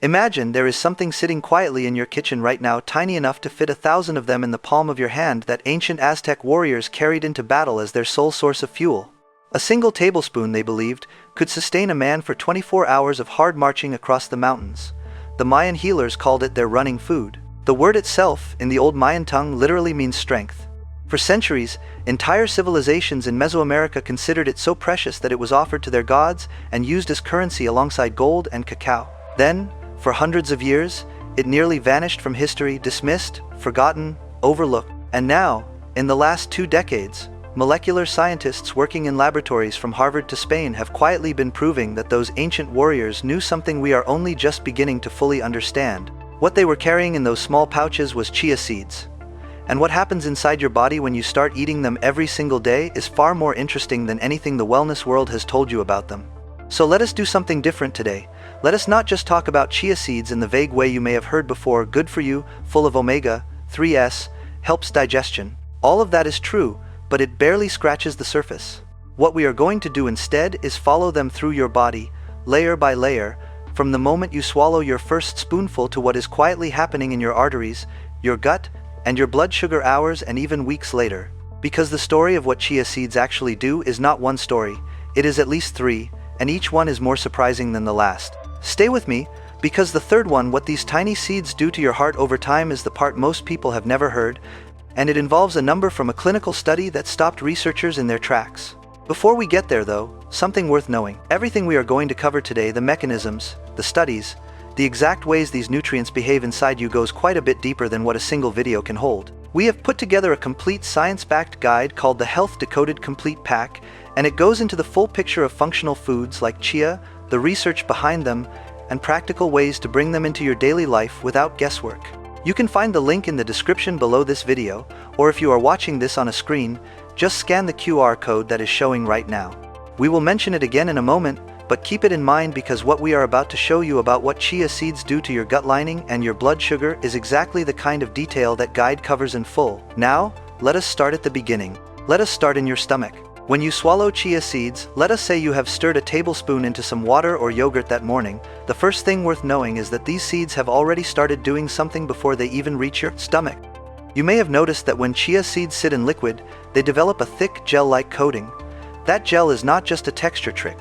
Imagine there is something sitting quietly in your kitchen right now, tiny enough to fit 1,000 of them in the palm of your hand, that ancient Aztec warriors carried into battle as their sole source of fuel. A single tablespoon, they believed, could sustain a man for 24 hours of hard marching across the mountains. The Mayan healers called it their running food. The word itself, in the old Mayan tongue, literally means strength. For centuries, entire civilizations in Mesoamerica considered it so precious that it was offered to their gods and used as currency alongside gold and cacao. Then, for hundreds of years, it nearly vanished from history, dismissed, forgotten, overlooked. And now, in the last 2 decades, molecular scientists working in laboratories from Harvard to Spain have quietly been proving that those ancient warriors knew something we are only just beginning to fully understand. What they were carrying in those small pouches was chia seeds. And what happens inside your body when you start eating them every single day is far more interesting than anything the wellness world has told you about them. So let us do something different today. Let us not just talk about chia seeds in the vague way you may have heard before: good for you, full of omega-3s, helps digestion. All of that is true, but it barely scratches the surface. What we are going to do instead is follow them through your body, layer by layer, from the moment you swallow your first spoonful to what is quietly happening in your arteries, your gut, and your blood sugar hours and even weeks later. Because the story of what chia seeds actually do is not one story, it is at least 3, and each one is more surprising than the last. Stay with me, because the third one, what these tiny seeds do to your heart over time, is the part most people have never heard, and it involves a number from a clinical study that stopped researchers in their tracks. Before we get there though, something worth knowing. Everything we are going to cover today, the mechanisms, the studies, the exact ways these nutrients behave inside you, goes quite a bit deeper than what a single video can hold. We have put together a complete science-backed guide called the Health Decoded Complete Pack, and it goes into the full picture of functional foods like chia, the research behind them, and practical ways to bring them into your daily life without guesswork. You can find the link in the description below this video, or if you are watching this on a screen, just scan the QR code that is showing right now. We will mention it again in a moment, but keep it in mind, because what we are about to show you about what chia seeds do to your gut lining and your blood sugar is exactly the kind of detail that guide covers in full. Now, let us start at the beginning. Let us start in your stomach. When you swallow chia seeds, let us say you have stirred a tablespoon into some water or yogurt that morning, the first thing worth knowing is that these seeds have already started doing something before they even reach your stomach. You may have noticed that when chia seeds sit in liquid, they develop a thick gel-like coating. That gel is not just a texture trick.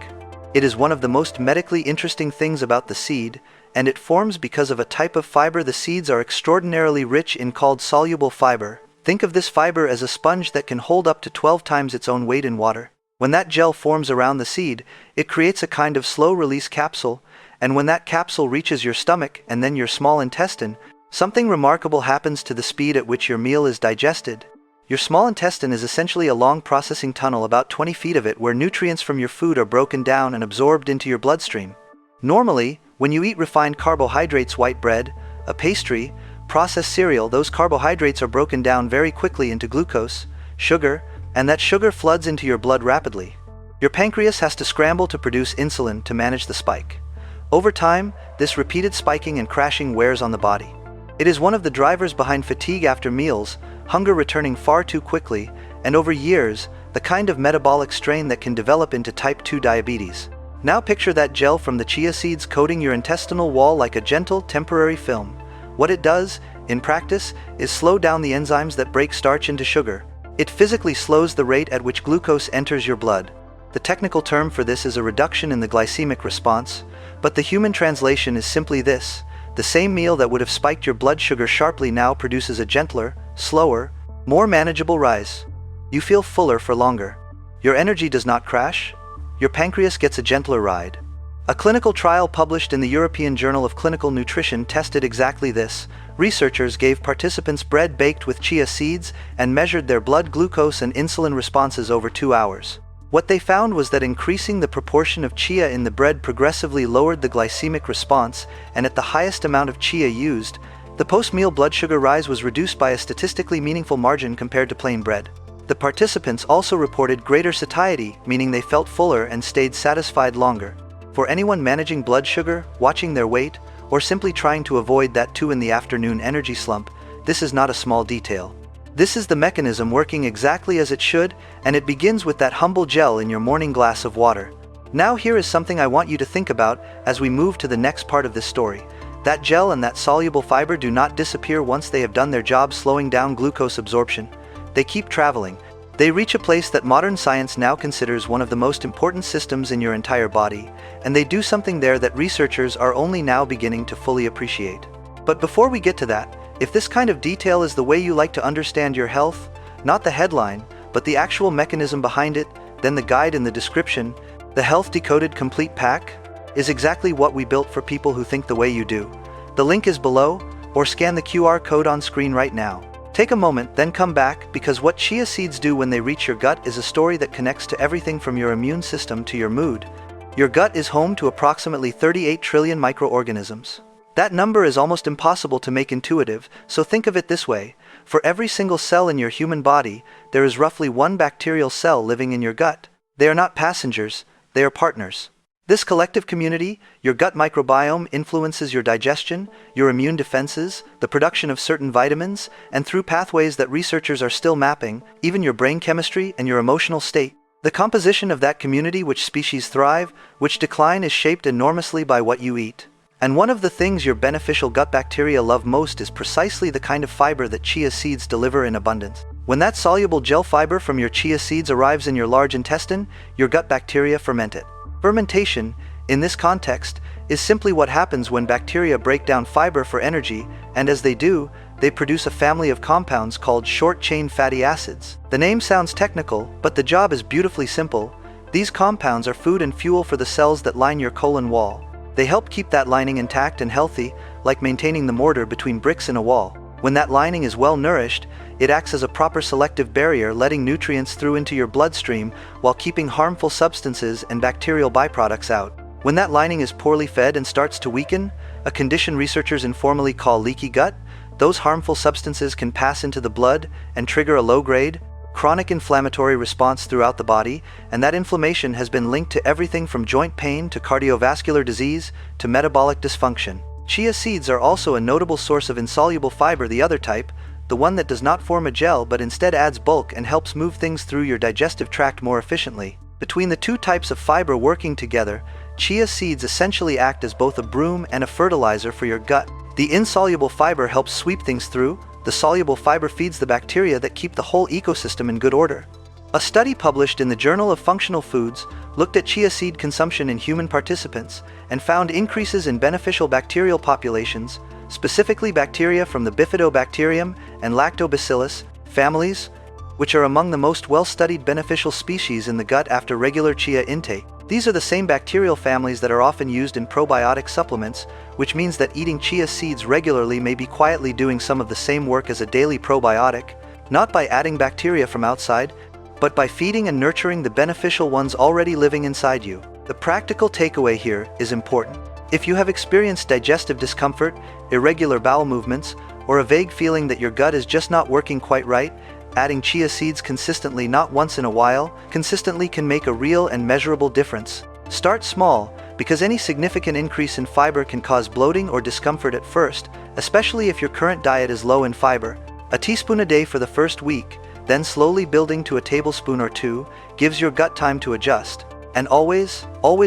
It is one of the most medically interesting things about the seed, and it forms because of a type of fiber the seeds are extraordinarily rich in called soluble fiber. Think of this fiber as a sponge that can hold up to 12 times its own weight in water. When that gel forms around the seed, it creates a kind of slow-release capsule, and when that capsule reaches your stomach and then your small intestine, something remarkable happens to the speed at which your meal is digested. Your small intestine is essentially a long processing tunnel, about 20 feet of it, where nutrients from your food are broken down and absorbed into your bloodstream. Normally, when you eat refined carbohydrates, white bread, a pastry, processed cereal, those carbohydrates are broken down very quickly into glucose, sugar, and that sugar floods into your blood rapidly. Your pancreas has to scramble to produce insulin to manage the spike. Over time, this repeated spiking and crashing wears on the body. It is one of the drivers behind fatigue after meals, hunger returning far too quickly, and over years, the kind of metabolic strain that can develop into type 2 diabetes. Now picture that gel from the chia seeds coating your intestinal wall like a gentle, temporary film. What it does, in practice, is slow down the enzymes that break starch into sugar. It physically slows the rate at which glucose enters your blood. The technical term for this is a reduction in the glycemic response, but the human translation is simply this: the same meal that would have spiked your blood sugar sharply now produces a gentler, slower, more manageable rise. You feel fuller for longer. Your energy does not crash. Your pancreas gets a gentler ride. A clinical trial published in the European Journal of Clinical Nutrition tested exactly this. Researchers gave participants bread baked with chia seeds and measured their blood glucose and insulin responses over 2 hours. What they found was that increasing the proportion of chia in the bread progressively lowered the glycemic response, and at the highest amount of chia used, the post-meal blood sugar rise was reduced by a statistically meaningful margin compared to plain bread. The participants also reported greater satiety, meaning they felt fuller and stayed satisfied longer. For anyone managing blood sugar, watching their weight, or simply trying to avoid that 2 in the afternoon energy slump, this is not a small detail. This is the mechanism working exactly as it should, and it begins with that humble gel in your morning glass of water. Now here is something I want you to think about as we move to the next part of this story. That gel and that soluble fiber do not disappear once they have done their job slowing down glucose absorption. They keep traveling. They reach a place that modern science now considers one of the most important systems in your entire body, and they do something there that researchers are only now beginning to fully appreciate. But before we get to that, if this kind of detail is the way you like to understand your health, not the headline, but the actual mechanism behind it, then the guide in the description, the Health Decoded Complete Pack, is exactly what we built for people who think the way you do. The link is below, or scan the QR code on screen right now. Take a moment, then come back, because what chia seeds do when they reach your gut is a story that connects to everything from your immune system to your mood. Your gut is home to approximately 38 trillion microorganisms. That number is almost impossible to make intuitive, so think of it this way. For every single cell in your human body, there is roughly one bacterial cell living in your gut. They are not passengers, they are partners. This collective community, your gut microbiome, influences your digestion, your immune defenses, the production of certain vitamins, and through pathways that researchers are still mapping, even your brain chemistry and your emotional state. The composition of that community, which species thrive, which decline, is shaped enormously by what you eat. And one of the things your beneficial gut bacteria love most is precisely the kind of fiber that chia seeds deliver in abundance. When that soluble gel fiber from your chia seeds arrives in your large intestine, your gut bacteria ferment it. Fermentation, in this context, is simply what happens when bacteria break down fiber for energy, and as they do, they produce a family of compounds called short-chain fatty acids. The name sounds technical, but the job is beautifully simple. These compounds are food and fuel for the cells that line your colon wall. They help keep that lining intact and healthy, like maintaining the mortar between bricks in a wall. When that lining is well nourished, it acts as a proper selective barrier, letting nutrients through into your bloodstream while keeping harmful substances and bacterial byproducts out. When that lining is poorly fed and starts to weaken, a condition researchers informally call leaky gut, those harmful substances can pass into the blood and trigger a low-grade, chronic inflammatory response throughout the body, and that inflammation has been linked to everything from joint pain to cardiovascular disease to metabolic dysfunction. Chia seeds are also a notable source of insoluble fiber, the other type, the one that does not form a gel but instead adds bulk and helps move things through your digestive tract more efficiently. Between the two types of fiber working together, chia seeds essentially act as both a broom and a fertilizer for your gut. The insoluble fiber helps sweep things through, the soluble fiber feeds the bacteria that keep the whole ecosystem in good order. A study published in the Journal of Functional Foods looked at chia seed consumption in human participants and found increases in beneficial bacterial populations, specifically bacteria from the Bifidobacterium and Lactobacillus families, which are among the most well-studied beneficial species in the gut after regular chia intake. These are the same bacterial families that are often used in probiotic supplements, which means that eating chia seeds regularly may be quietly doing some of the same work as a daily probiotic, not by adding bacteria from outside, but by feeding and nurturing the beneficial ones already living inside you. The practical takeaway here is important. If you have experienced digestive discomfort, irregular bowel movements, or a vague feeling that your gut is just not working quite right, adding chia seeds consistently, not once in a while, consistently can make a real and measurable difference. Start small, because any significant increase in fiber can cause bloating or discomfort at first, especially if your current diet is low in fiber. A teaspoon a day for the first week, then slowly building to a tablespoon or two, gives your gut time to adjust. And always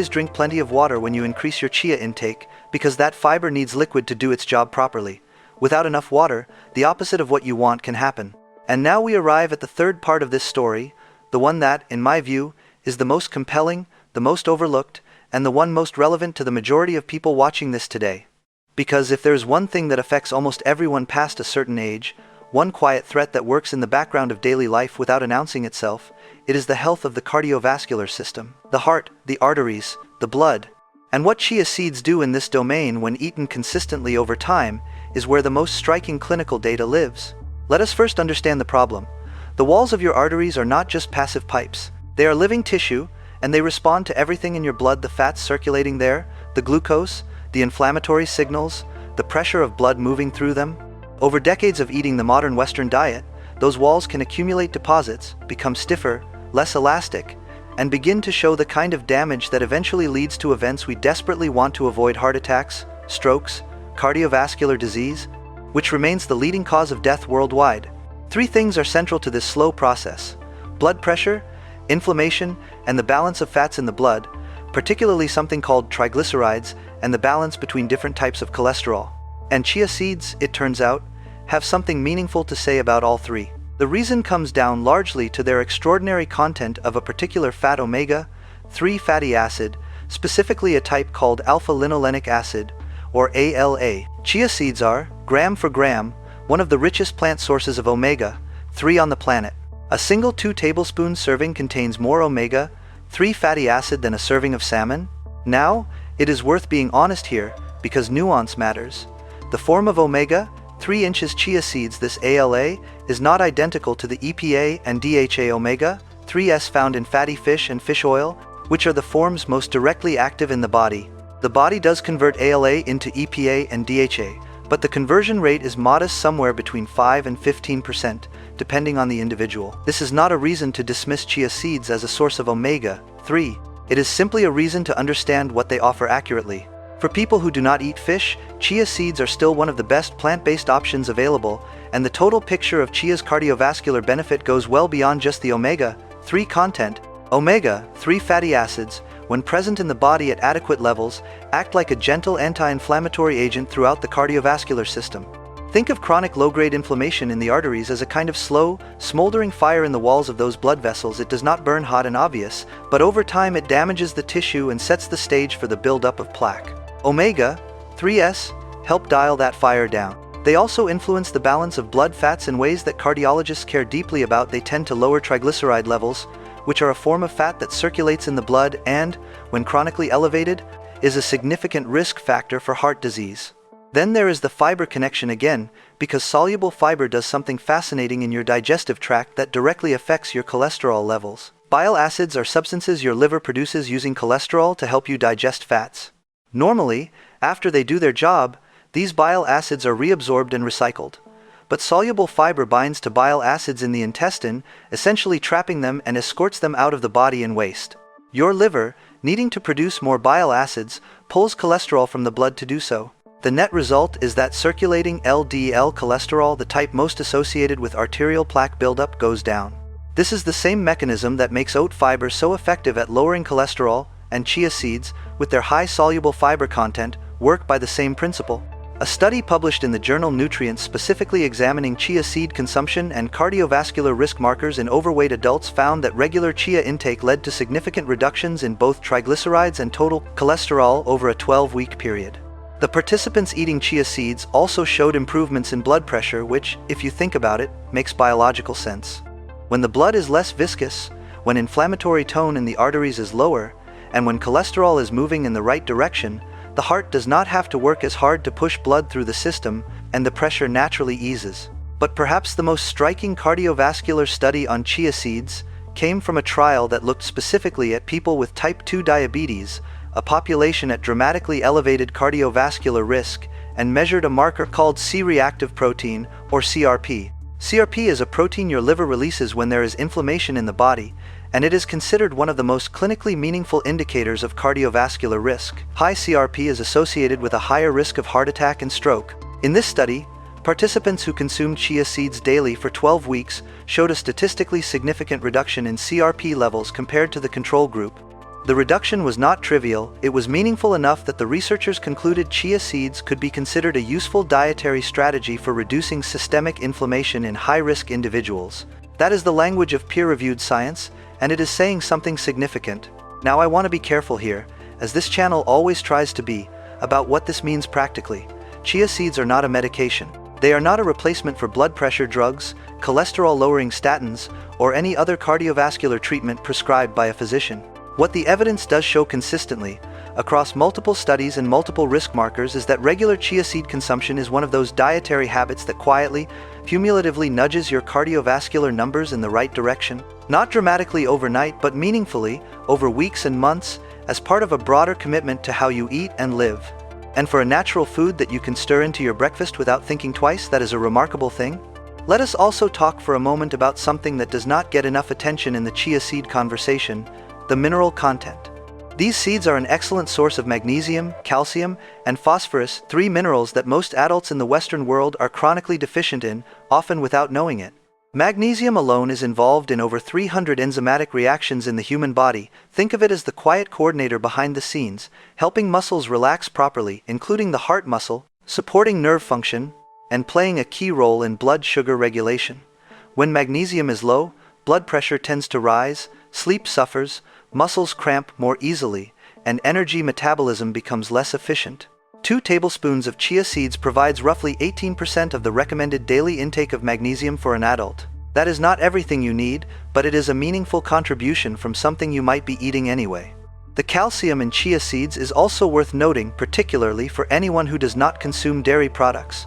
drink plenty of water when you increase your chia intake, because that fiber needs liquid to do its job properly. Without enough water, the opposite of what you want can happen. And now we arrive at the third part of this story, the one that, in my view, is the most compelling, the most overlooked, and the one most relevant to the majority of people watching this today. Because if there's one thing that affects almost everyone past a certain age, one quiet threat that works in the background of daily life without announcing itself, it is the health of the cardiovascular system, the heart, the arteries, the blood. And what chia seeds do in this domain when eaten consistently over time is where the most striking clinical data lives. Let us first understand the problem. The walls of your arteries are not just passive pipes. They are living tissue, and they respond to everything in your blood: the fats circulating there, the glucose, the inflammatory signals, the pressure of blood moving through them. Over decades of eating the modern Western diet, those walls can accumulate deposits, become stiffer, less elastic, and begin to show the kind of damage that eventually leads to events we desperately want to avoid: heart attacks, strokes, cardiovascular disease, which remains the leading cause of death worldwide. Three things are central to this slow process: blood pressure, inflammation, and the balance of fats in the blood, particularly something called triglycerides, and the balance between different types of cholesterol. And chia seeds, it turns out, have something meaningful to say about all three. The reason comes down largely to their extraordinary content of a particular fat omega-3 fatty acid, specifically a type called alpha-linolenic acid, or ALA. Chia seeds are, gram for gram, one of the richest plant sources of omega-3 on the planet. A single 2 tablespoon serving contains more omega-3 fatty acid than a serving of salmon. Now, it is worth being honest here, because nuance matters. The form of omega-3 inches chia seeds, this ALA, is not identical to the EPA and DHA omega-3s found in fatty fish and fish oil, which are the forms most directly active in the body. The body does convert ALA into EPA and DHA, but the conversion rate is modest, somewhere between 5 and 15%, depending on the individual. This is not a reason to dismiss chia seeds as a source of omega-3. It is simply a reason to understand what they offer accurately. For people who do not eat fish, chia seeds are still one of the best plant-based options available, and the total picture of chia's cardiovascular benefit goes well beyond just the omega-3 content. Omega-3 fatty acids, when present in the body at adequate levels, act like a gentle anti-inflammatory agent throughout the cardiovascular system. Think of chronic low-grade inflammation in the arteries as a kind of slow, smoldering fire in the walls of those blood vessels. It does not burn hot and obvious, but over time it damages the tissue and sets the stage for the buildup of plaque. Omega-3s help dial that fire down. They also influence the balance of blood fats in ways that cardiologists care deeply about. They tend to lower triglyceride levels, which are a form of fat that circulates in the blood and, when chronically elevated, is a significant risk factor for heart disease. Then there is the fiber connection again, because soluble fiber does something fascinating in your digestive tract that directly affects your cholesterol levels. Bile acids are substances your liver produces using cholesterol to help you digest fats. Normally, after they do their job, these bile acids are reabsorbed and recycled. But soluble fiber binds to bile acids in the intestine, essentially trapping them and escorts them out of the body in waste. Your liver, needing to produce more bile acids, pulls cholesterol from the blood to do so. The net result is that circulating LDL cholesterol, the type most associated with arterial plaque buildup, goes down. This is the same mechanism that makes oat fiber so effective at lowering cholesterol, and chia seeds, with their high soluble fiber content, work by the same principle. A study published in the journal Nutrients specifically examining chia seed consumption and cardiovascular risk markers in overweight adults found that regular chia intake led to significant reductions in both triglycerides and total cholesterol over a 12-week period. The participants eating chia seeds also showed improvements in blood pressure, which, if you think about it, makes biological sense. When the blood is less viscous, when inflammatory tone in the arteries is lower, and when cholesterol is moving in the right direction, the heart does not have to work as hard to push blood through the system, and the pressure naturally eases. But perhaps the most striking cardiovascular study on chia seeds came from a trial that looked specifically at people with type 2 diabetes, a population at dramatically elevated cardiovascular risk, and measured a marker called C-reactive protein, or CRP. CRP is a protein your liver releases when there is inflammation in the body, and it is considered one of the most clinically meaningful indicators of cardiovascular risk. High CRP is associated with a higher risk of heart attack and stroke. In this study, participants who consumed chia seeds daily for 12 weeks showed a statistically significant reduction in CRP levels compared to the control group. The reduction was not trivial. It was meaningful enough that the researchers concluded chia seeds could be considered a useful dietary strategy for reducing systemic inflammation in high-risk individuals. That is the language of peer-reviewed science, and it is saying something significant. Now I want to be careful here, as this channel always tries to be, about what this means practically. Chia seeds are not a medication. They are not a replacement for blood pressure drugs, cholesterol-lowering statins, or any other cardiovascular treatment prescribed by a physician. What the evidence does show consistently, across multiple studies and multiple risk markers, is that regular chia seed consumption is one of those dietary habits that quietly, cumulatively nudges your cardiovascular numbers in the right direction. Not dramatically overnight, but meaningfully, over weeks and months, as part of a broader commitment to how you eat and live. And for a natural food that you can stir into your breakfast without thinking twice, that is a remarkable thing. Let us also talk for a moment about something that does not get enough attention in the chia seed conversation: the mineral content. These seeds are an excellent source of magnesium, calcium, and phosphorus, 3 minerals that most adults in the Western world are chronically deficient in, often without knowing it. Magnesium alone is involved in over 300 enzymatic reactions in the human body. Think of it as the quiet coordinator behind the scenes, helping muscles relax properly, including the heart muscle, supporting nerve function, and playing a key role in blood sugar regulation. When magnesium is low, blood pressure tends to rise, sleep suffers, muscles cramp more easily, and energy metabolism becomes less efficient. 2 tablespoons of chia seeds provides roughly 18% of the recommended daily intake of magnesium for an adult. That is not everything you need, but it is a meaningful contribution from something you might be eating anyway. The calcium in chia seeds is also worth noting, particularly for anyone who does not consume dairy products.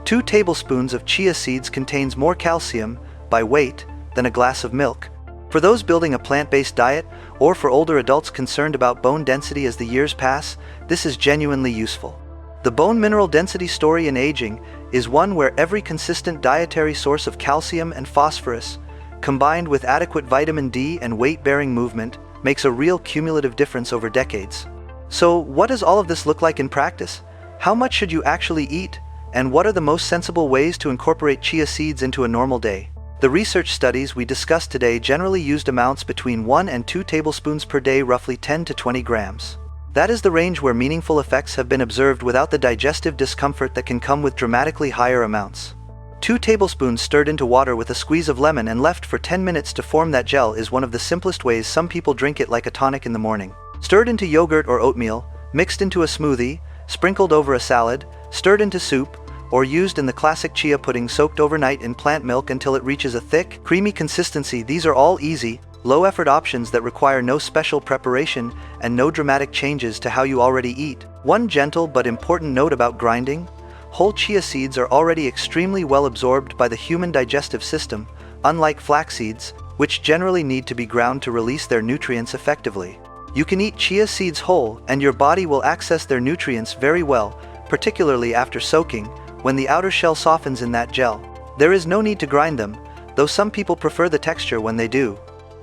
2 tablespoons of chia seeds contains more calcium, by weight, than a glass of milk. For those building a plant-based diet, or for older adults concerned about bone density as the years pass, this is genuinely useful. The bone mineral density story in aging is one where every consistent dietary source of calcium and phosphorus, combined with adequate vitamin D and weight-bearing movement, makes a real cumulative difference over decades. So, what does all of this look like in practice? How much should you actually eat? And what are the most sensible ways to incorporate chia seeds into a normal day? The research studies we discussed today generally used amounts between 1 and 2 tablespoons per day, roughly 10 to 20 grams. That is the range where meaningful effects have been observed without the digestive discomfort that can come with dramatically higher amounts. 2 tablespoons stirred into water with a squeeze of lemon and left for 10 minutes to form that gel is one of the simplest ways some people drink it, like a tonic in the morning. Stirred into yogurt or oatmeal, mixed into a smoothie, sprinkled over a salad, stirred into soup, or used in the classic chia pudding soaked overnight in plant milk until it reaches a thick, creamy consistency. These are all easy, low-effort options that require no special preparation and no dramatic changes to how you already eat. One gentle but important note about grinding: whole chia seeds are already extremely well absorbed by the human digestive system, unlike flax seeds, which generally need to be ground to release their nutrients effectively. You can eat chia seeds whole and your body will access their nutrients very well, particularly after soaking, when the outer shell softens in that gel. There is no need to grind them, though some people prefer the texture when they do.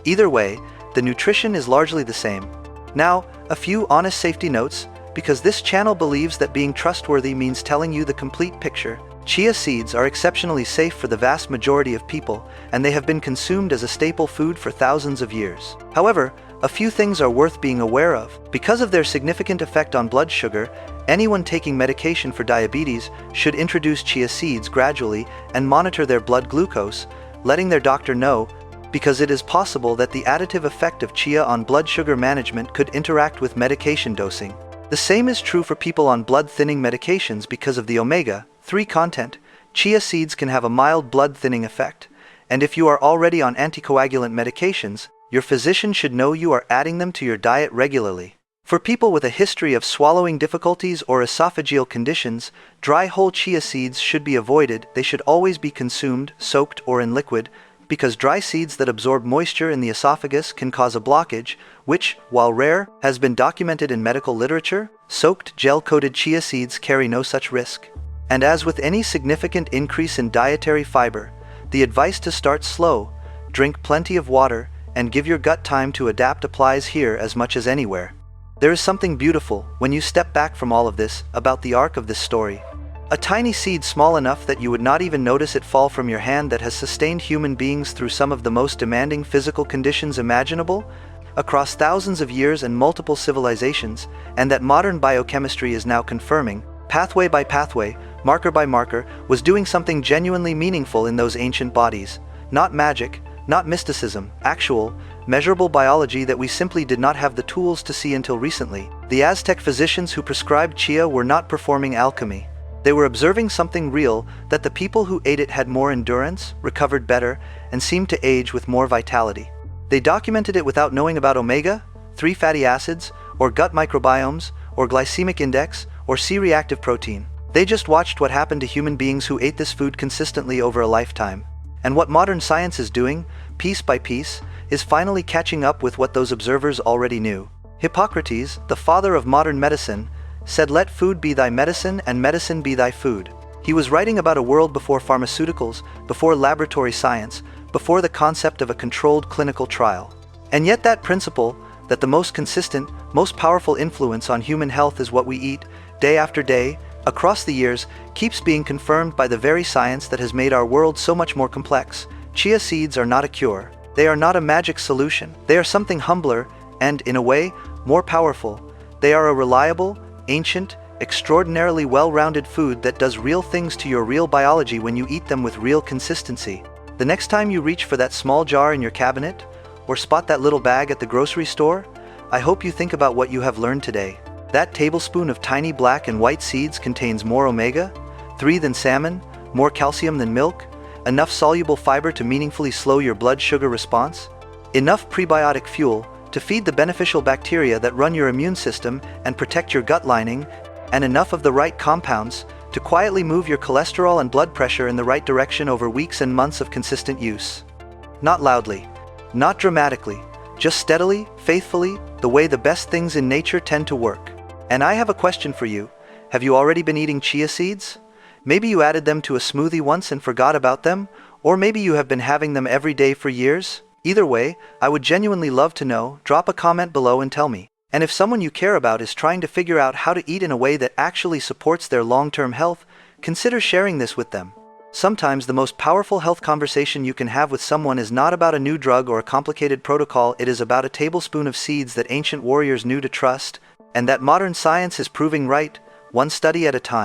Either way, the nutrition is largely the same. Now, a few honest safety notes, because this channel believes that being trustworthy means telling you the complete picture. Chia seeds are exceptionally safe for the vast majority of people, and they have been consumed as a staple food for thousands of years. However, a few things are worth being aware of. Because of their significant effect on blood sugar, anyone taking medication for diabetes should introduce chia seeds gradually and monitor their blood glucose, letting their doctor know, because it is possible that the additive effect of chia on blood sugar management could interact with medication dosing. The same is true for people on blood-thinning medications. Because of the omega-3 content, chia seeds can have a mild blood-thinning effect, and if you are already on anticoagulant medications, your physician should know you are adding them to your diet regularly. For people with a history of swallowing difficulties or esophageal conditions, dry whole chia seeds should be avoided. They should always be consumed, soaked, or in liquid, because dry seeds that absorb moisture in the esophagus can cause a blockage, which, while rare, has been documented in medical literature. Soaked, gel-coated chia seeds carry no such risk. And as with any significant increase in dietary fiber, the advice to start slow, drink plenty of water, and give your gut time to adapt applies here as much as anywhere. There is something beautiful, when you step back from all of this, about the arc of this story. A tiny seed small enough that you would not even notice it fall from your hand that has sustained human beings through some of the most demanding physical conditions imaginable, across thousands of years and multiple civilizations, and that modern biochemistry is now confirming, pathway by pathway, marker by marker, was doing something genuinely meaningful in those ancient bodies. Not magic, not mysticism, actual, measurable biology that we simply did not have the tools to see until recently. The Aztec physicians who prescribed chia were not performing alchemy. They were observing something real, that the people who ate it had more endurance, recovered better, and seemed to age with more vitality. They documented it without knowing about omega-3 fatty acids, or gut microbiomes, or glycemic index, or C-reactive protein. They just watched what happened to human beings who ate this food consistently over a lifetime. And what modern science is doing, piece by piece, is finally catching up with what those observers already knew. Hippocrates, the father of modern medicine, said, "Let food be thy medicine and medicine be thy food." He was writing about a world before pharmaceuticals, before laboratory science, before the concept of a controlled clinical trial. And yet that principle, that the most consistent, most powerful influence on human health is what we eat, day after day, across the years, keeps being confirmed by the very science that has made our world so much more complex. Chia seeds are not a cure. They are not a magic solution. They are something humbler and, in a way, more powerful. They are a reliable, ancient, extraordinarily well-rounded food that does real things to your real biology when you eat them with real consistency. The next time you reach for that small jar in your cabinet, or spot that little bag at the grocery store, I hope you think about what you have learned today. That tablespoon of tiny black and white seeds contains more omega-3 than salmon, more calcium than milk, enough soluble fiber to meaningfully slow your blood sugar response, enough prebiotic fuel to feed the beneficial bacteria that run your immune system and protect your gut lining, and enough of the right compounds to quietly move your cholesterol and blood pressure in the right direction over weeks and months of consistent use. Not loudly, not dramatically, just steadily, faithfully, the way the best things in nature tend to work. And I have a question for you. Have you already been eating chia seeds? Maybe you added them to a smoothie once and forgot about them, or maybe you have been having them every day for years. Either way, I would genuinely love to know. Drop a comment below and tell me. And if someone you care about is trying to figure out how to eat in a way that actually supports their long-term health, consider sharing this with them. Sometimes the most powerful health conversation you can have with someone is not about a new drug or a complicated protocol. It is about a tablespoon of seeds that ancient warriors knew to trust, and that modern science is proving right, one study at a time.